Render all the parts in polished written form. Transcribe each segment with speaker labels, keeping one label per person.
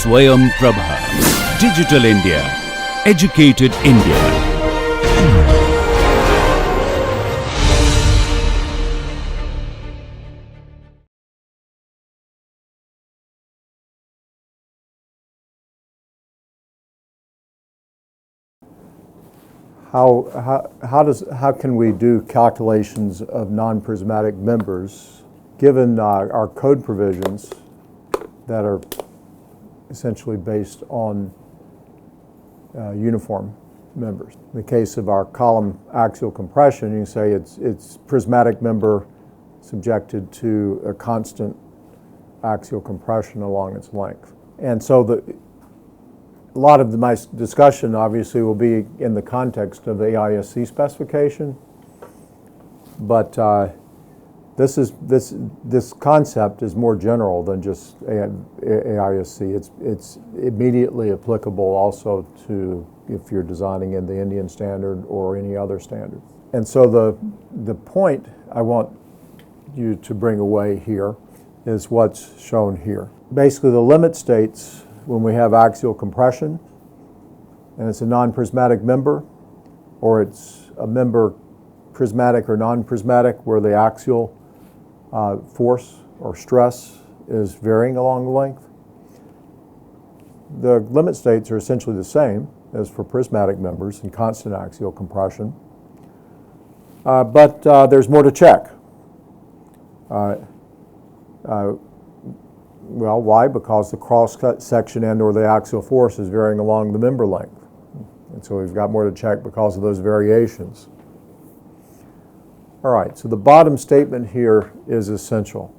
Speaker 1: Swayam Prabha. Digital India. Educated India.
Speaker 2: How can we do calculations of non-prismatic members given our code provisions that are essentially based on uniform members? In the case of our column axial compression, you can say it's prismatic member subjected to a constant axial compression along its length. And so a lot of my discussion obviously will be in the context of the AISC specification, but this concept is more general than just AISC. It's immediately applicable also to if you're designing in the Indian standard or any other standard. And so the point I want you to bring away here is what's shown here. Basically, the limit states when we have axial compression and it's a non-prismatic member, or it's a member prismatic or non-prismatic where the axial force or stress is varying along the length. The limit states are essentially the same as for prismatic members in constant axial compression, but there's more to check. Well, why? Because the cross-cut section and or the axial force is varying along the member length. And so we've got more to check because of those variations. All right, so the bottom statement here is essential.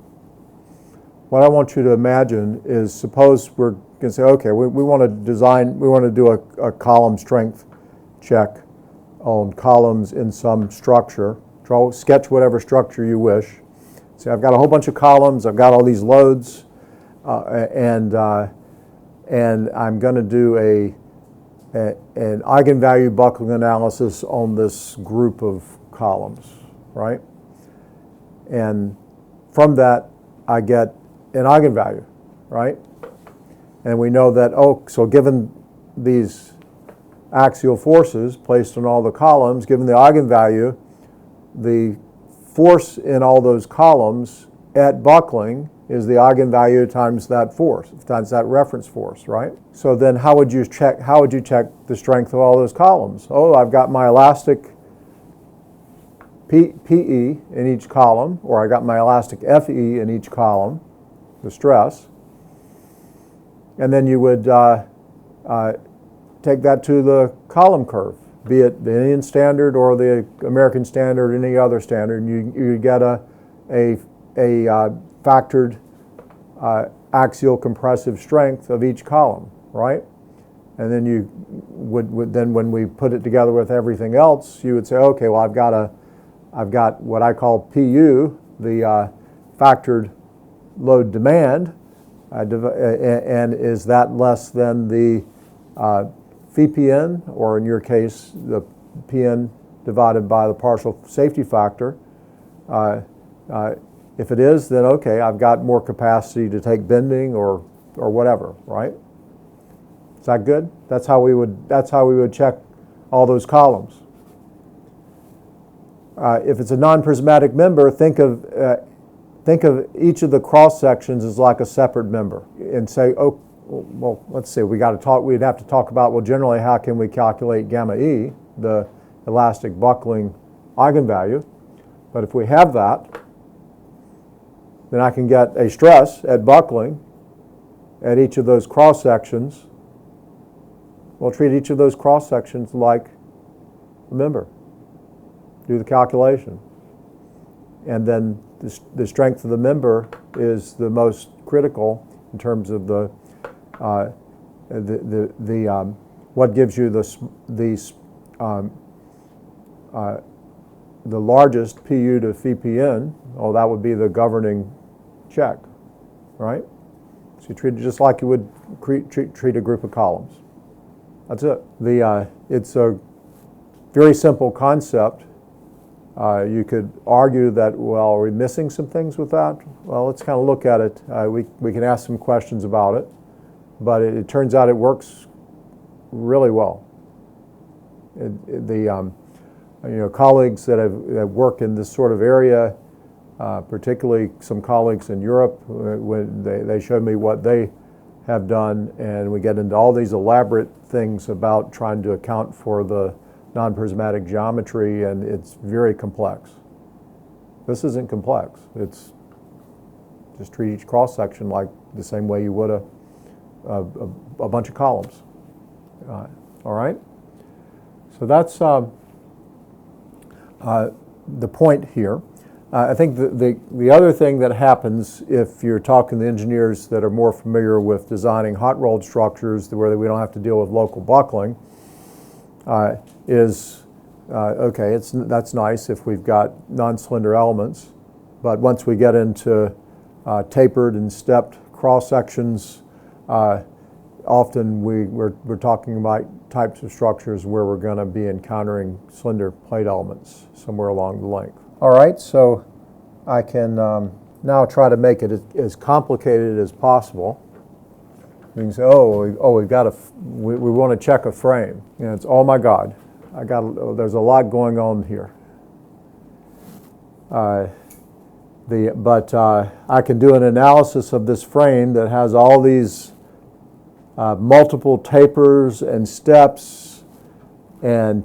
Speaker 2: What I want you to imagine is, suppose we're going to say, okay, we want to do a column strength check on columns in some structure. Sketch whatever structure you wish. Say, I've got a whole bunch of columns, I've got all these loads, and I'm going to do an eigenvalue buckling analysis on this group of columns, right? And from that, I get an eigenvalue, right? And we know that, so given these axial forces placed on all the columns, given the eigenvalue, the force in all those columns at buckling is the eigenvalue times that force, times that reference force, right? So then how would you check the strength of all those columns? I've got my elastic PE in each column, or I got my elastic FE in each column, the stress. And then you would take that to the column curve, be it the Indian standard or the American standard or any other standard, and you get a factored axial compressive strength of each column, right? And then you would then, when we put it together with everything else, you would say, okay, well, I've got what I call PU, the factored load demand, and is that less than the VPN, or in your case, the PN divided by the partial safety factor? If it is, then okay, I've got more capacity to take bending or whatever, right? Is that good? That's how we would check all those columns. If it's a non-prismatic member, think of each of the cross sections as like a separate member, and say, well, let's see, we'd have to talk about, well, generally, how can we calculate gamma E, the elastic buckling eigenvalue? But if we have that, then I can get a stress at buckling at each of those cross sections. We'll treat each of those cross sections like a member. Do the calculation. And then the strength of the member is the most critical in terms of what gives you the largest PU to VPN. That would be the governing check, right? So you treat it just like you would treat a group of columns. That's it. It's a very simple concept. You could argue that, well, are we missing some things with that? Well, let's kind of look at it. We can ask some questions about it. but it turns out it works really well. Colleagues that have worked in this sort of area, particularly some colleagues in Europe, when they showed me what they have done, and we get into all these elaborate things about trying to account for the non-prismatic geometry, and it's very complex. This isn't complex. It's just treat each cross-section like the same way you would a bunch of columns. All right? So that's the point here. I think the other thing that happens if you're talking to engineers that are more familiar with designing hot-rolled structures where we don't have to deal with local buckling is, okay, that's nice if we've got non-slender elements, but once we get into tapered and stepped cross-sections, often we're talking about types of structures where we're going to be encountering slender plate elements somewhere along the length. All right, so I can now try to make it as complicated as possible. We can say, we want to check a frame. It's, oh my God, there's a lot going on here. But I can do an analysis of this frame that has all these multiple tapers and steps and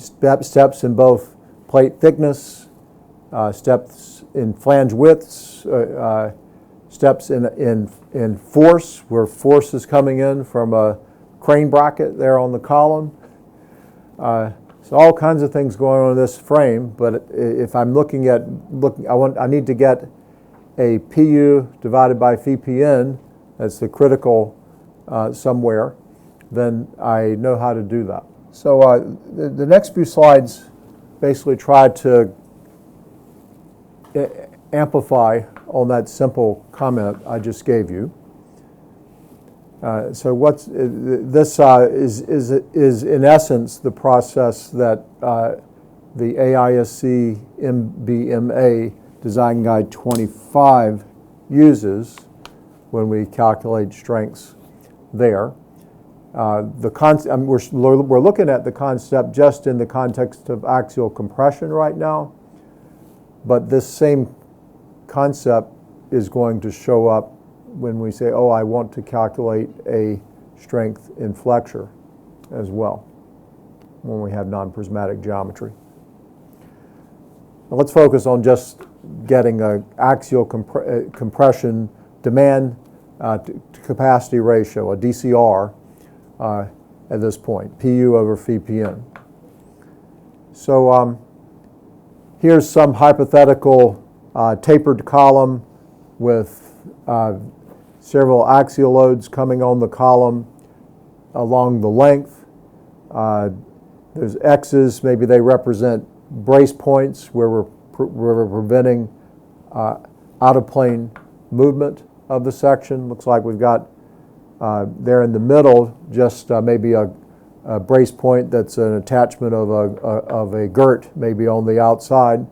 Speaker 2: steps in both plate thickness, steps in flange widths, steps in force, where force is coming in from a crane bracket there on the column. So all kinds of things going on in this frame, but if I'm I need to get a PU divided by VPN, that's the critical somewhere, then I know how to do that. So the next few slides basically try to amplify on that simple comment I just gave you. So this is in essence the process that the AISC MBMA Design Guide 25 uses when we calculate strengths there. We're looking at the concept just in the context of axial compression right now, but this same concept is going to show up when we say, oh, I want to calculate a strength in flexure as well, when we have non-prismatic geometry. Now let's focus on just getting an axial compression demand to capacity ratio, a DCR, at this point, PU over VPN. So here's some hypothetical tapered column with several axial loads coming on the column along the length. There's X's, maybe they represent brace points where we're preventing out-of-plane movement of the section. Looks like we've got there in the middle just maybe a brace point that's an attachment of a girt, maybe on the outside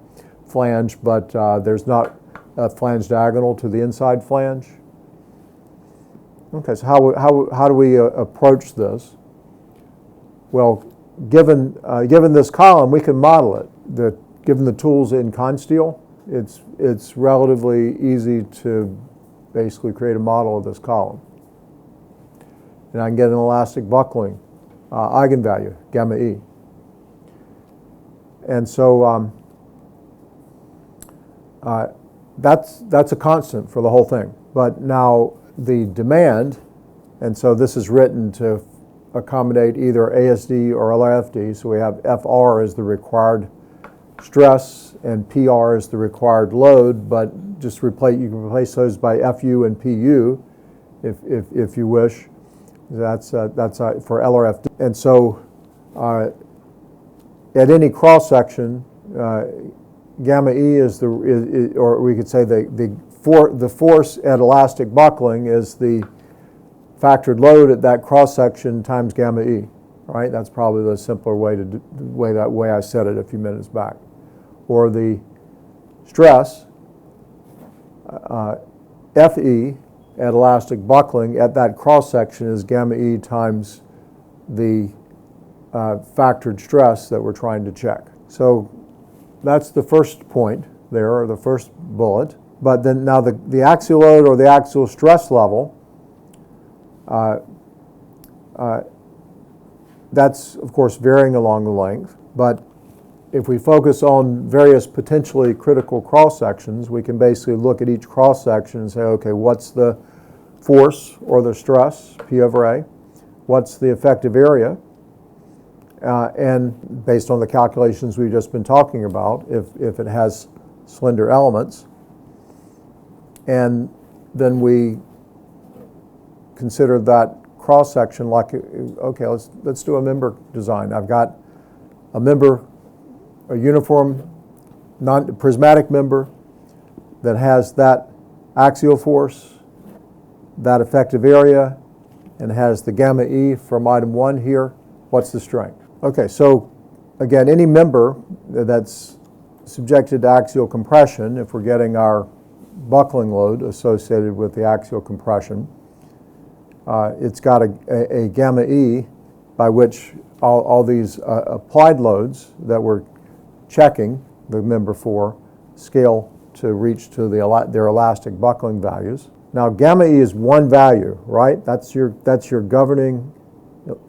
Speaker 2: flange, but there's not a flange diagonal to the inside flange. Okay, so how do we approach this? Well, given this column, we can model it. Given the tools in Consteel, it's relatively easy to basically create a model of this column. And I can get an elastic buckling eigenvalue, gamma E. And so that's a constant for the whole thing. But now the demand, and so this is written to accommodate either ASD or LFD. So we have FR as the required stress and PR is the required load, but just you can replace those by FU and PU if you wish. That's for LRFD. And so at any cross section, gamma E is or we could say the force at elastic buckling is the factored load at that cross section times gamma E. Right? That's probably the simpler way to do, way I said it a few minutes back. Or the stress, FE at elastic buckling at that cross section is gamma E times the factored stress that we're trying to check. So that's the first point there, or the first bullet. But then now the axial load or the axial stress level, that's of course varying along the length. But if we focus on various potentially critical cross sections, we can basically look at each cross section and say, okay, what's the force or the stress, P over A? What's the effective area? And based on the calculations we've just been talking about, if it has slender elements. And then we consider that cross section like, okay, let's do a member design. I've got a member, a uniform non-prismatic member that has that axial force, that effective area, and has the gamma E from item 1 here. What's the strength? Okay, so again, any member that's subjected to axial compression, if we're getting our buckling load associated with the axial compression, it's got a gamma E by which all these applied loads that we're checking the member for scale to reach to their elastic buckling values. Now gamma E is one value, right? That's your governing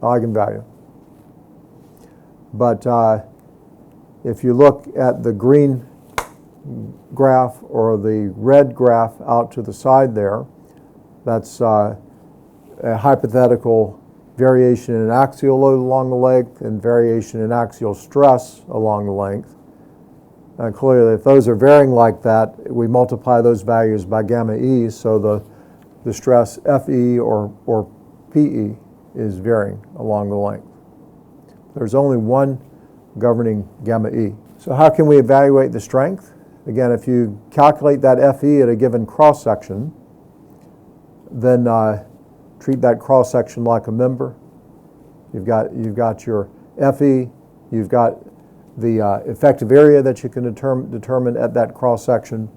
Speaker 2: eigenvalue. But if you look at the green graph or the red graph out to the side there, that's a hypothetical variation in axial load along the length and variation in axial stress along the length. And clearly, if those are varying like that, we multiply those values by gamma E, so the stress FE or PE is varying along the length. There's only one governing gamma E. So how can we evaluate the strength? Again, if you calculate that FE at a given cross section, then treat that cross section like a member. You've got your FE, you've got the effective area that you can determine at that cross section.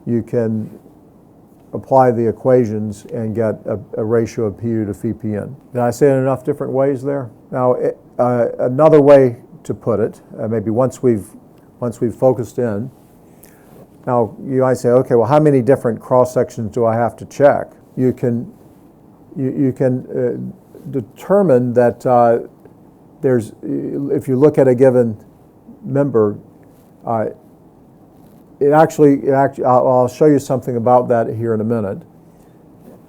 Speaker 2: You can apply the equations and get a ratio of PU to PPN. Did I say it in enough different ways there? Now, another way to put it, maybe once we've focused in. Now, you might say, okay, well, how many different cross sections do I have to check? You can determine that if you look at a given member, I'll show you something about that here in a minute.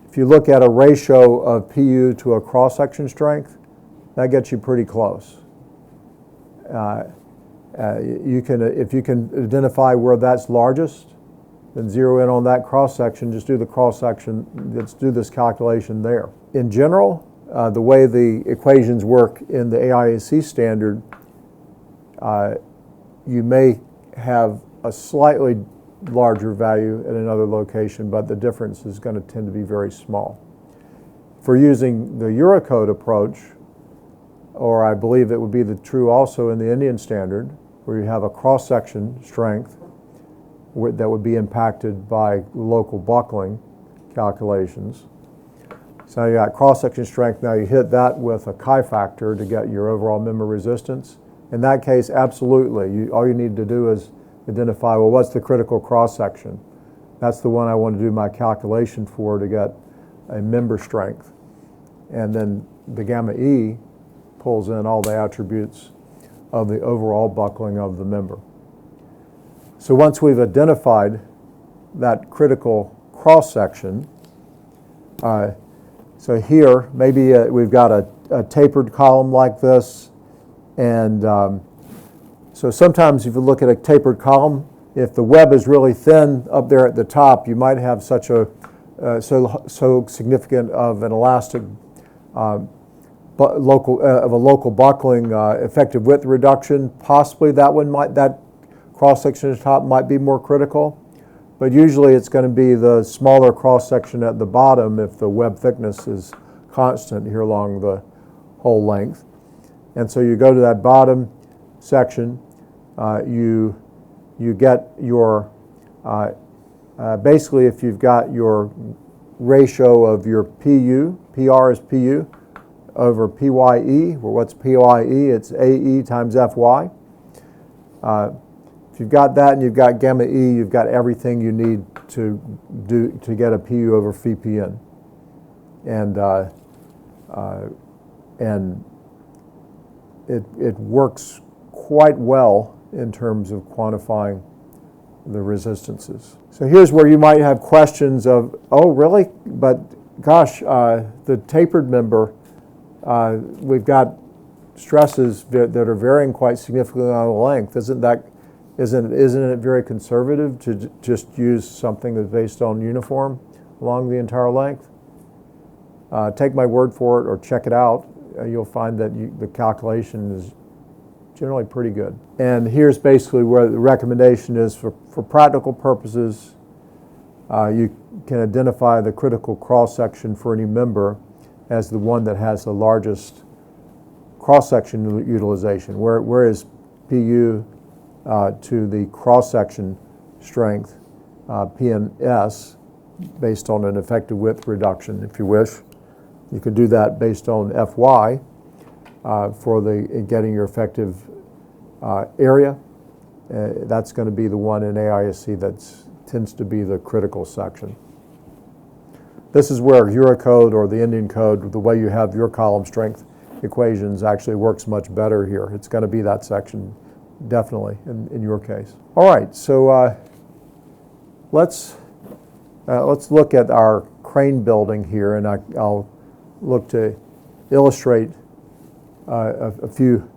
Speaker 2: If you look at a ratio of PU to a cross-section strength, that gets you pretty close. If you can identify where that's largest, then zero in on that cross-section, just do the cross-section, let's do this calculation there. In general, the way the equations work in the AIAC standard, you may have a slightly larger value at another location, but the difference is going to tend to be very small. For using the Eurocode approach, or I believe it would be true also in the Indian standard, where you have a cross-section strength that would be impacted by local buckling calculations. So you got cross-section strength, now you hit that with a chi factor to get your overall member resistance. In that case, absolutely, all you need to do is identify, well, what's the critical cross-section? That's the one I want to do my calculation for to get a member strength. And then the gamma E pulls in all the attributes of the overall buckling of the member. So once we've identified that critical cross-section, so here, maybe we've got a tapered column like this, and so sometimes if you look at a tapered column, if the web is really thin up there at the top, you might have such a so significant of an elastic local buckling effective width reduction. Possibly that cross section at the top might be more critical, but usually it's going to be the smaller cross section at the bottom if the web thickness is constant here along the whole length. And so you go to that bottom section, you get your Basically, if you've got your ratio of your PU, PR is PU, over PYE, well, what's PYE? It's AE times FY. If you've got that and you've got gamma E, you've got everything you need to get a PU over phi-PN. And it works quite well in terms of quantifying the resistances. So here's where you might have questions of, oh, really? But gosh, the tapered member, we've got stresses that are varying quite significantly on the length. Isn't it very conservative to just use something that's based on uniform along the entire length? Take my word for it or check it out. You'll find that the calculation is generally pretty good. And here's basically where the recommendation is for practical purposes. You can identify the critical cross-section for any member as the one that has the largest cross-section utilization. Where is PU to the cross-section strength, PNS, based on an effective width reduction, if you wish. You can do that based on FY for getting your effective area. That's going to be the one in AISC that tends to be the critical section. This is where Eurocode or the Indian code, the way you have your column strength equations, actually works much better here. It's going to be that section, definitely, in your case. All right, so let's look at our crane building here, and I'll look to illustrate a few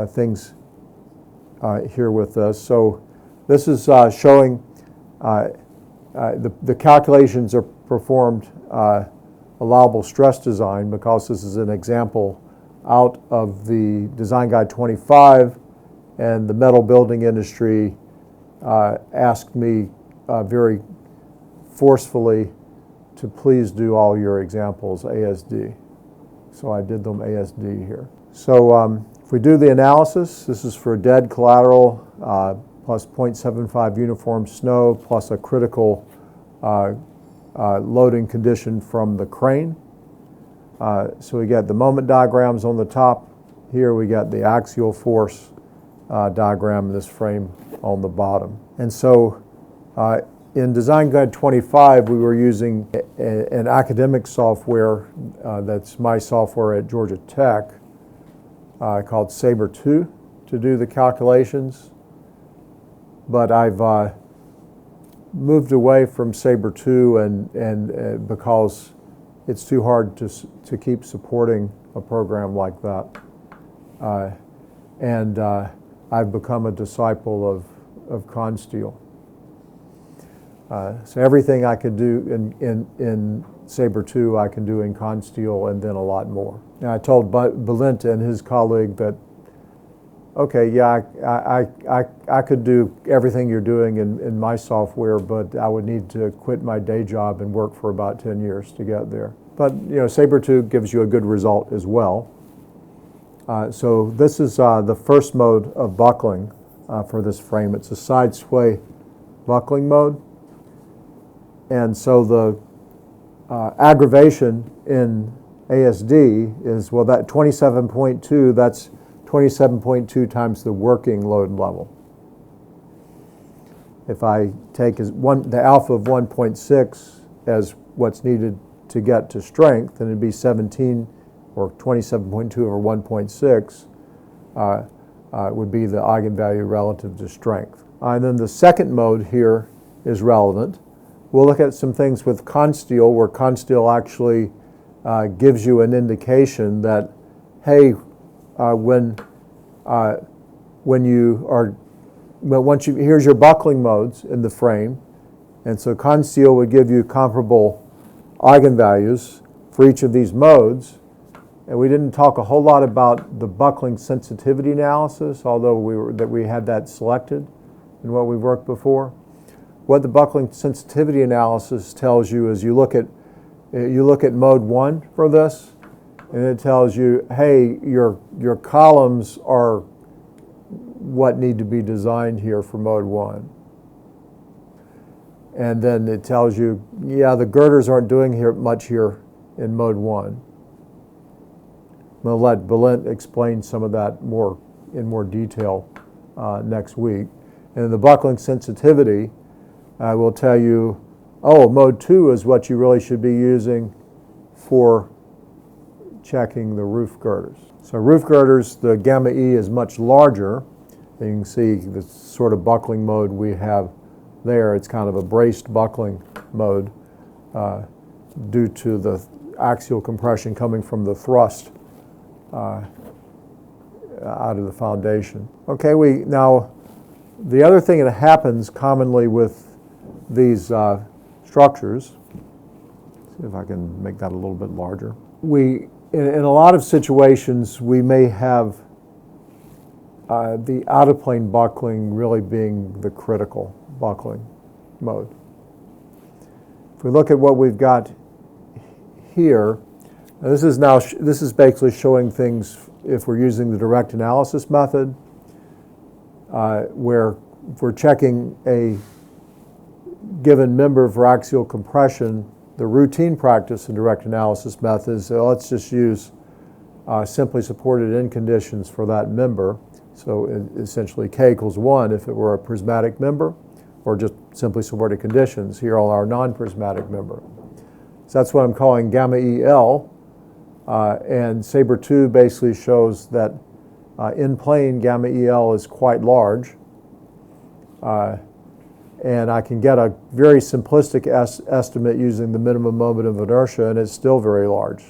Speaker 2: things here with this. So this is showing the calculations are performed allowable stress design, because this is an example out of the Design Guide 25, and the metal building industry asked me very forcefully to please do all your examples ASD. So I did them ASD here. So if we do the analysis, this is for dead collateral plus 0.75 uniform snow plus a critical loading condition from the crane. So we get the moment diagrams on the top. Here we got the axial force diagram in this frame on the bottom. And so in Design Guide 25, we were using an academic software that's my software at Georgia Tech called Sabre 2 to do the calculations. But I've moved away from Sabre 2 and because it's too hard to keep supporting a program like that. And I've become a disciple of Consteel. So everything I could do in Sabre 2, I can do in Consteel, and then a lot more. And I told Belinta and his colleague that, okay, yeah, I could do everything you're doing in my software, but I would need to quit my day job and work for about 10 years to get there. But Sabre 2 gives you a good result as well. So this is the first mode of buckling for this frame. It's a side sway buckling mode. And so the aggravation in ASD is, well, that 27.2, that's 27.2 times the working load level. If I take the alpha of 1.6 as what's needed to get to strength, then it'd be 17 or 27.2 over 1.6 would be the eigenvalue relative to strength. And then the second mode here is relevant. We'll look at some things with Consteel, where Consteel actually gives you an indication that, hey, here's your buckling modes in the frame, and so Consteel would give you comparable eigenvalues for each of these modes. And we didn't talk a whole lot about the buckling sensitivity analysis, although we had that selected in what we worked before. What the buckling sensitivity analysis tells you is you look at mode 1 for this, and it tells you, hey, your columns are what need to be designed here for mode 1. And then it tells you, yeah, the girders aren't doing much here in mode 1. I'm going to let Balint explain some of that in more detail next week. And the buckling sensitivity will tell you, oh, mode 2 is what you really should be using for checking the roof girders. So roof girders, the gamma E is much larger. You can see the sort of buckling mode we have there. It's kind of a braced buckling mode due to the axial compression coming from the thrust out of the foundation. Okay, now the other thing that happens commonly with these structures, see if I can make that a little bit larger. In a lot of situations, we may have the out-of-plane buckling really being the critical buckling mode. If we look at what we've got here, this is basically showing things if we're using the direct analysis method, where if we're checking a given member for axial compression, the routine practice in direct analysis methods, so let's just use simply supported end conditions for that member. So essentially K equals 1 if it were a prismatic member, or just simply supported conditions here on our non-prismatic member. So that's what I'm calling gamma EL. And Sabre 2 basically shows that in plane gamma EL is quite large. And I can get a very simplistic estimate using the minimum moment of inertia, and it's still very large.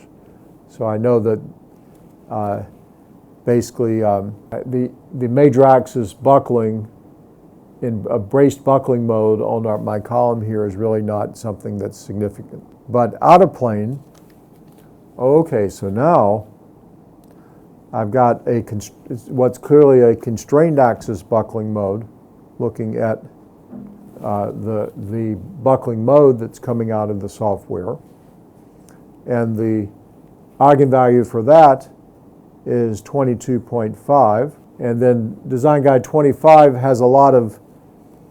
Speaker 2: So I know that basically the major axis buckling in a braced buckling mode on my column here is really not something that's significant. But out of plane, okay, so now I've got what's clearly a constrained axis buckling mode, looking at the buckling mode that's coming out of the software. And the eigenvalue for that is 22.5. And then Design Guide 25 has a lot of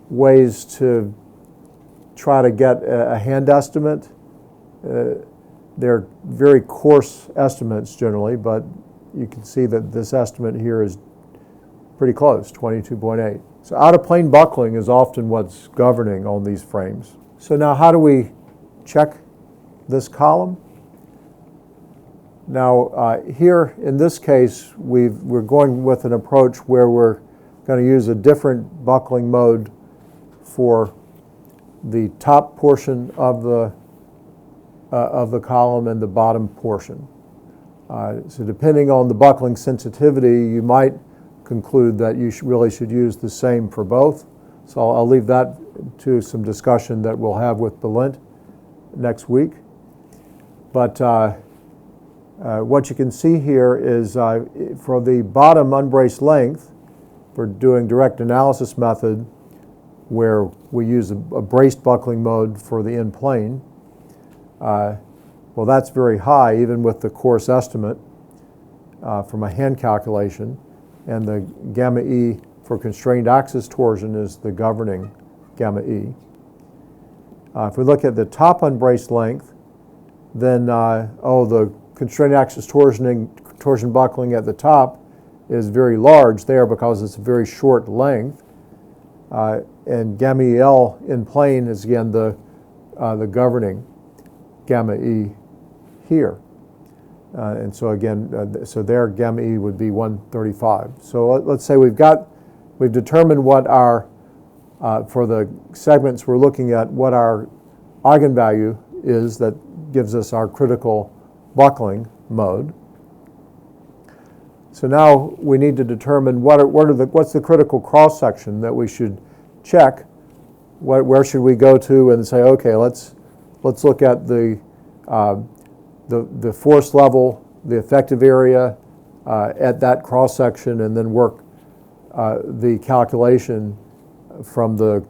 Speaker 2: ways to try to get a hand estimate. They're very coarse estimates generally, but you can see that this estimate here is pretty close, 22.8. So out-of-plane buckling is often what's governing on these frames. So now how do we check this column? Now here in this case, we're going with an approach where we're going to use a different buckling mode for the top portion of the column and the bottom portion. So depending on the buckling sensitivity, you might conclude that you really should use the same for both. So I'll leave that to some discussion that we'll have with Balint next week. But what you can see here is for the bottom unbraced length, we're doing direct analysis method where we use a braced buckling mode for the in plane. Well, that's very high, even with the coarse estimate from a hand calculation. And the gamma E for constrained axis torsion is the governing gamma E. If we look at the top unbraced length, then the constrained axis torsion buckling at the top is very large there because it's a very short length. And gamma EL in plane is again the governing gamma E here. And so again, so there gamma E would be 135. So let's say we've determined what our, for the segments we're looking at, what our eigenvalue is that gives us our critical buckling mode. So now we need to determine what's the critical cross section that we should check. Where should we go to and say, okay, let's look at the force level, the effective area at that cross section, and then work the calculation from the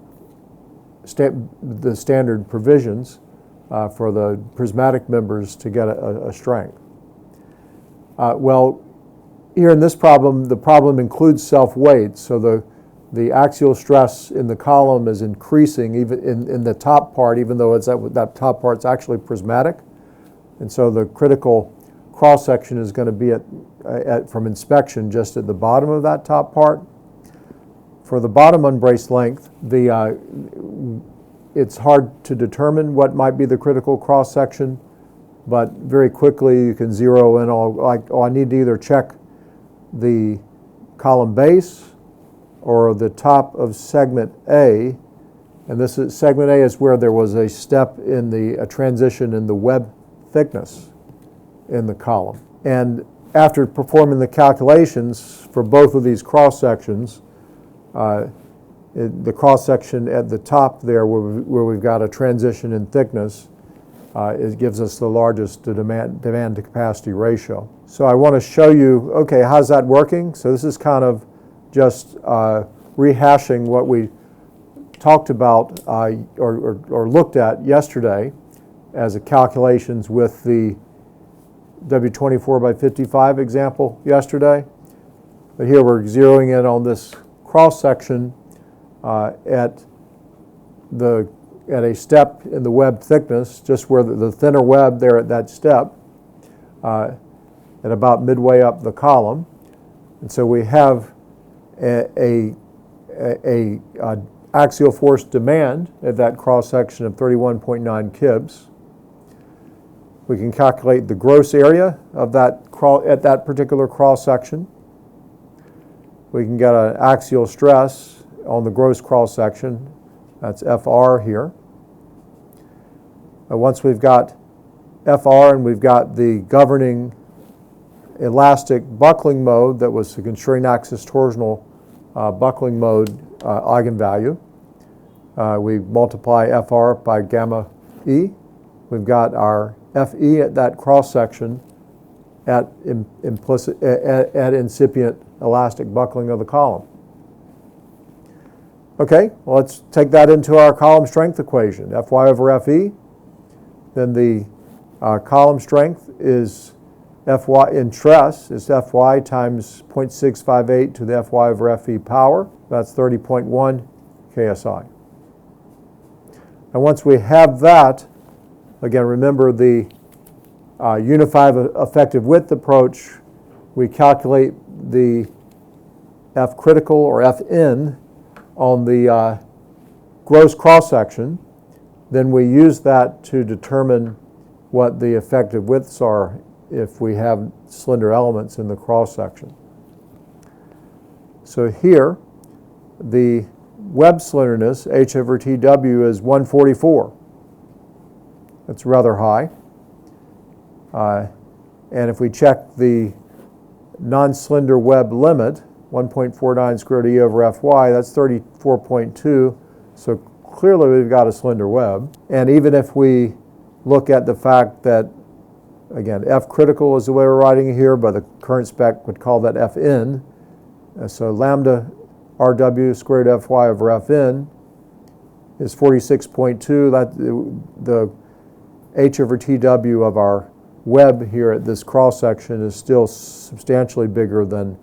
Speaker 2: standard provisions for the prismatic members to get a strength. Well, here in this problem, the problem includes self-weight, so the axial stress in the column is increasing even in the top part, even though it's that top part's actually prismatic. And so the critical cross-section is going to be from inspection just at the bottom of that top part. For the bottom unbraced length, it's hard to determine what might be the critical cross-section, but very quickly you can zero in I need to either check the column base or the top of segment A, and this is segment A is where there was a step in a transition in the web thickness in the column. And after performing the calculations for both of these cross sections, the cross section at the top there where we've got a transition in thickness, it gives us the largest demand to capacity ratio. So I want to show you, okay, how's that working? So this is kind of just rehashing what we talked about or looked at yesterday as a calculations with the W24 by 55 example yesterday. But here we're zeroing in on this cross section at a step in the web thickness, just where the thinner web there at that step, at about midway up the column. And so we have a axial force demand at that cross section of 31.9 kibs. We can calculate the gross area of that at that particular cross section. We can get an axial stress on the gross cross section. That's FR here. Once we've got FR and we've got the governing elastic buckling mode that was the constrained axis torsional buckling mode eigenvalue, we multiply FR by gamma E. We've got our FE at that cross section at incipient elastic buckling of the column. Okay, well, let's take that into our column strength equation. Fy over Fe, then the column strength is Fy in stress is Fy times 0.658 to the Fy over Fe power. That's 30.1 KSI. And once we have that, again, remember the unified effective width approach, we calculate the F critical or Fn on the gross cross section. Then we use that to determine what the effective widths are if we have slender elements in the cross section. So here, the web slenderness, H over TW, is 144. That's rather high. And if we check the non-slender web limit, 1.49 square root E over Fy, that's 34.2. So clearly we've got a slender web. And even if we look at the fact that, again, F critical is the way we're writing it here, but the current spec would call that Fn. So lambda RW squared Fy over Fn is 46.2. That the H over TW of our web here at this cross section is still substantially bigger than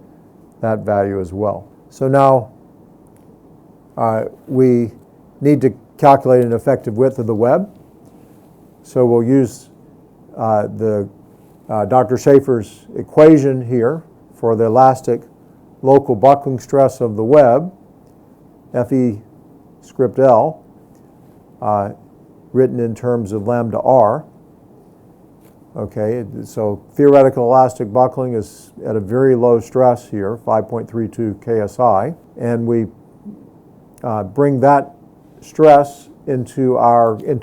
Speaker 2: that value as well. So now we need to calculate an effective width of the web. So we'll use Dr. Schaefer's equation here for the elastic local buckling stress of the web, Fe script L, written in terms of lambda R. Okay, so theoretical elastic buckling is at a very low stress here, 5.32 KSI, and we bring that stress into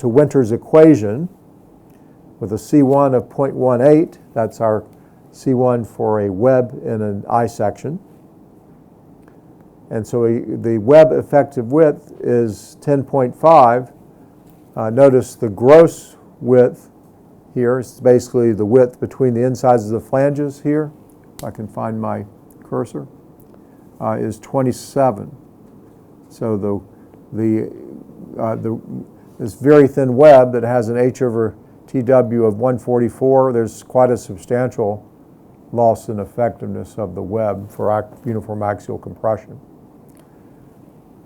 Speaker 2: Winter's equation with a C1 of 0.18. That's our C1 for a web in an I section. And so the web effective width is 10.5. Notice the gross width here is basically the width between the insides of the flanges here. If I can find my cursor, is 27. So this very thin web that has an H over TW of 144, there's quite a substantial loss in effectiveness of the web for uniform axial compression.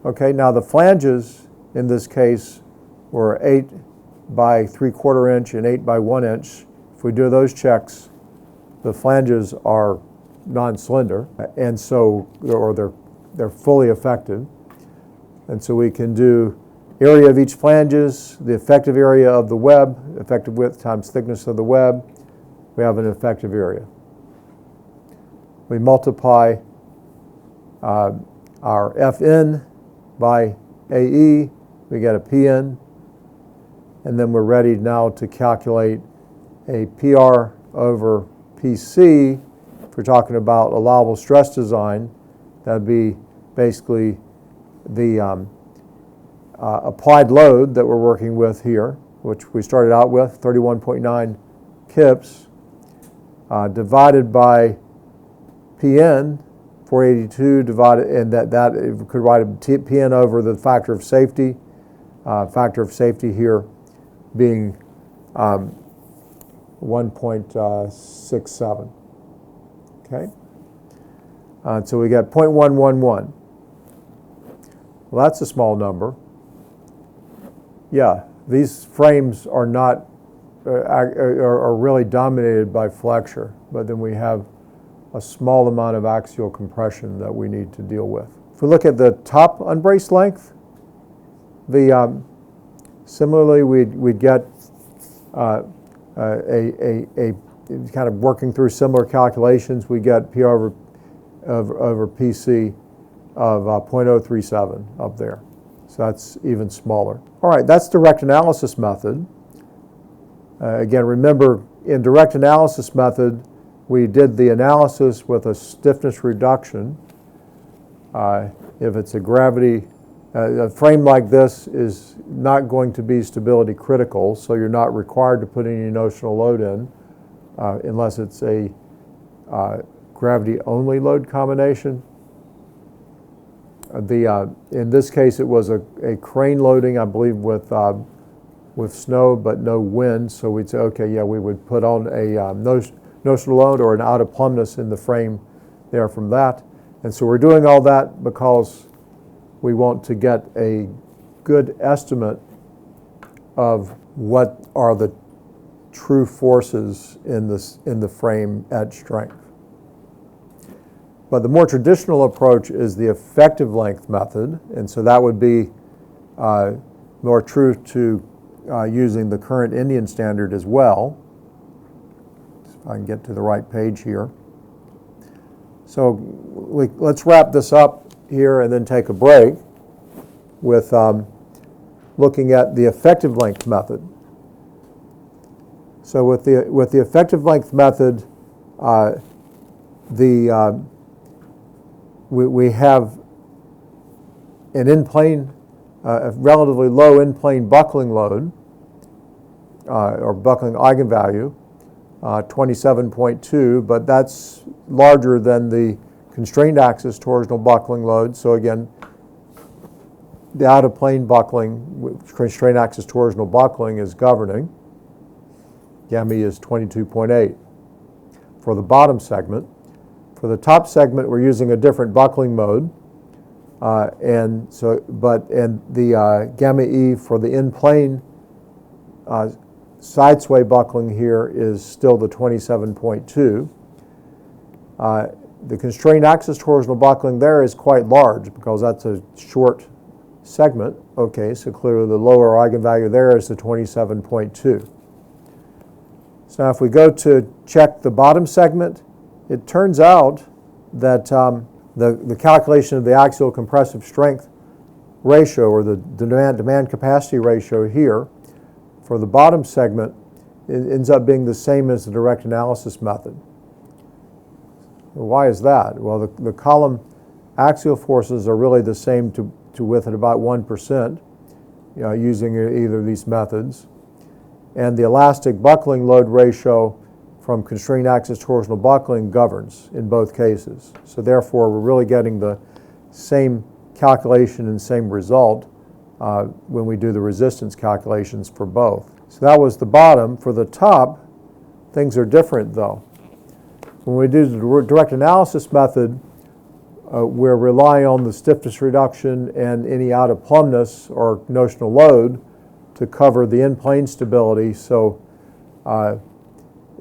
Speaker 2: Okay, now the flanges in this case were 8 by 3/4 inch and 8 by 1 inch. If we do those checks, the flanges are non-slender, and so, or they're fully effective. And so we can do area of each flanges, the effective area of the web, effective width times thickness of the web. We have an effective area. We multiply our Fn by AE, we get a Pn, and then we're ready now to calculate a PR over PC. If we're talking about allowable stress design, that would be basically the applied load that we're working with here, which we started out with, 31.9 kips, divided by Pn, 482 divided, and that we could write a Pn over the factor of safety here being 1.67. Okay, so we got 0.111. Well, that's a small number. Yeah, these frames are not are really dominated by flexure, but then we have a small amount of axial compression that we need to deal with. If we look at the top unbraced length, similarly we'd get a kind of working through similar calculations, we get P over PC of 0.037 up there. So that's even smaller. All right, that's direct analysis method. Again, remember, in direct analysis method, we did the analysis with a stiffness reduction. If it's a gravity, a frame like this is not going to be stability critical, so you're not required to put any notional load in unless it's a gravity-only load combination. In this case, it was a crane loading, I believe, with snow but no wind. So we'd say, okay, yeah, we would put on a notional load or an out of plumbness in the frame there from that. And so we're doing all that because we want to get a good estimate of what are the true forces in the frame at strength. But the more traditional approach is the effective length method, and so that would be more true to using the current Indian standard as well. If I can get to the right page here. So let's wrap this up here and then take a break with looking at the effective length method. So with the effective length method, we have an in-plane, a relatively low in-plane buckling load, or buckling eigenvalue, 27.2, but that's larger than the constrained axis torsional buckling load. So again, the out-of-plane buckling, constrained axis torsional buckling is governing. Gamma E is 22.8 for the bottom segment. For the top segment, we're using a different buckling mode, and the gamma E for the in-plane side sway buckling here is still the 27.2. The constrained axis torsional buckling there is quite large because that's a short segment. Okay, so clearly the lower eigenvalue there is the 27.2. So now if we go to check the bottom segment, it turns out that the calculation of the axial compressive strength ratio, or the demand capacity ratio here, for the bottom segment, it ends up being the same as the direct analysis method. Well, why is that? Well, the column axial forces are really the same to width at about 1%, using either of these methods. And the elastic buckling load ratio from constrained axis torsional buckling governs in both cases. So therefore, we're really getting the same calculation and same result when we do the resistance calculations for both. So that was the bottom. For the top, things are different though. When we do the direct analysis method, we're relying on the stiffness reduction and any out of plumbness or notional load to cover the in-plane stability. So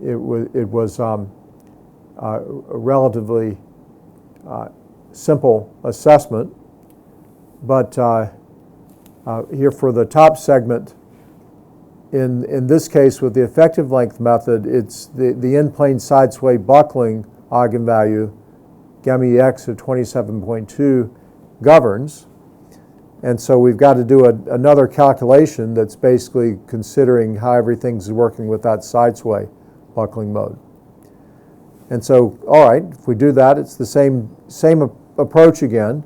Speaker 2: it was a relatively simple assessment. But here for the top segment, in this case with the effective length method, it's the in-plane side sway buckling eigenvalue, gamma EX of 27.2 governs. And so we've got to do another calculation that's basically considering how everything's working with that side sway buckling mode. And so, all right, if we do that, it's the same approach again.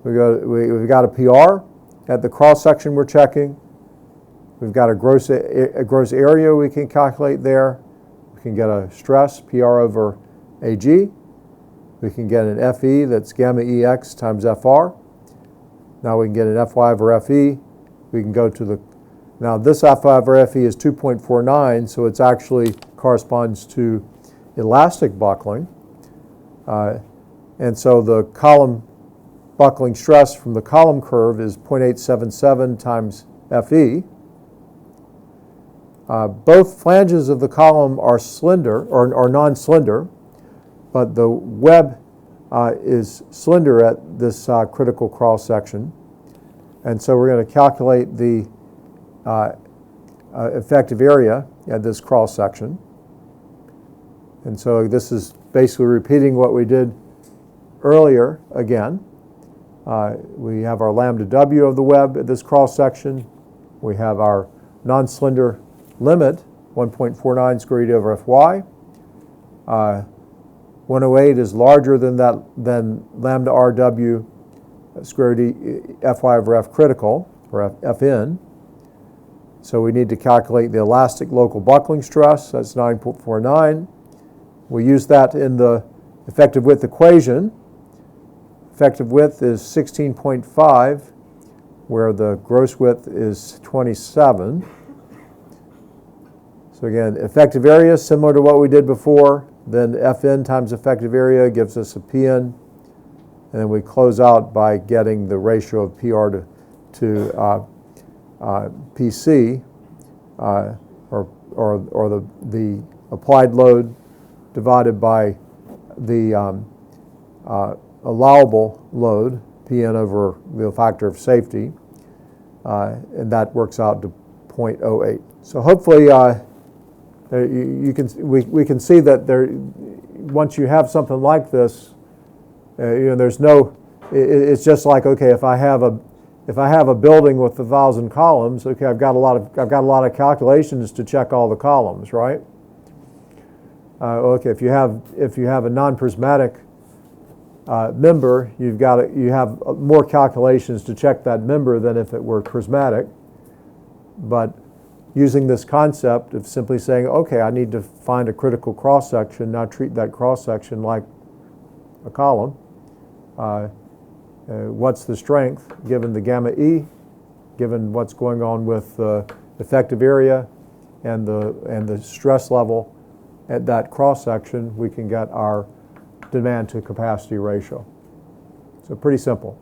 Speaker 2: We've got a PR at the cross section we're checking. We've got a gross area we can calculate there. We can get a stress, PR over AG. We can get an FE, that's gamma EX times FR. Now we can get an FY over FE. We can go to now this FY over FE is 2.49, so it's actually corresponds to elastic buckling. And so the column buckling stress from the column curve is 0.877 times FE. Both flanges of the column are slender, or non-slender, but the web is slender at this critical cross section. And so we're going to calculate the effective area at this cross section. And so this is basically repeating what we did earlier again. We have our lambda W of the web at this cross section. We have our non-slender limit, 1.49 square root over Fy. 108 is larger than lambda RW square root Fy over F critical, or Fn. So we need to calculate the elastic local buckling stress. That's 9.49. We use that in the effective width equation. Effective width is 16.5, where the gross width is 27. So again, effective area is similar to what we did before. Then Fn times effective area gives us a Pn. And then we close out by getting the ratio of PR to PC, or the applied load divided by the allowable load, Pn over the factor of safety, and that works out to 0.08. So hopefully we can see that once you have something like this, there's no. It's just like, okay, if I have a building with 1,000 columns, okay, I've got a lot of calculations to check all the columns, right? Okay, if you have a non-prismatic member, you have more calculations to check that member than if it were prismatic. But using this concept of simply saying, okay, I need to find a critical cross section, now treat that cross section like a column. What's the strength given the gamma E, given what's going on with the effective area and the stress level at that cross section, we can get our demand to capacity ratio. So pretty simple.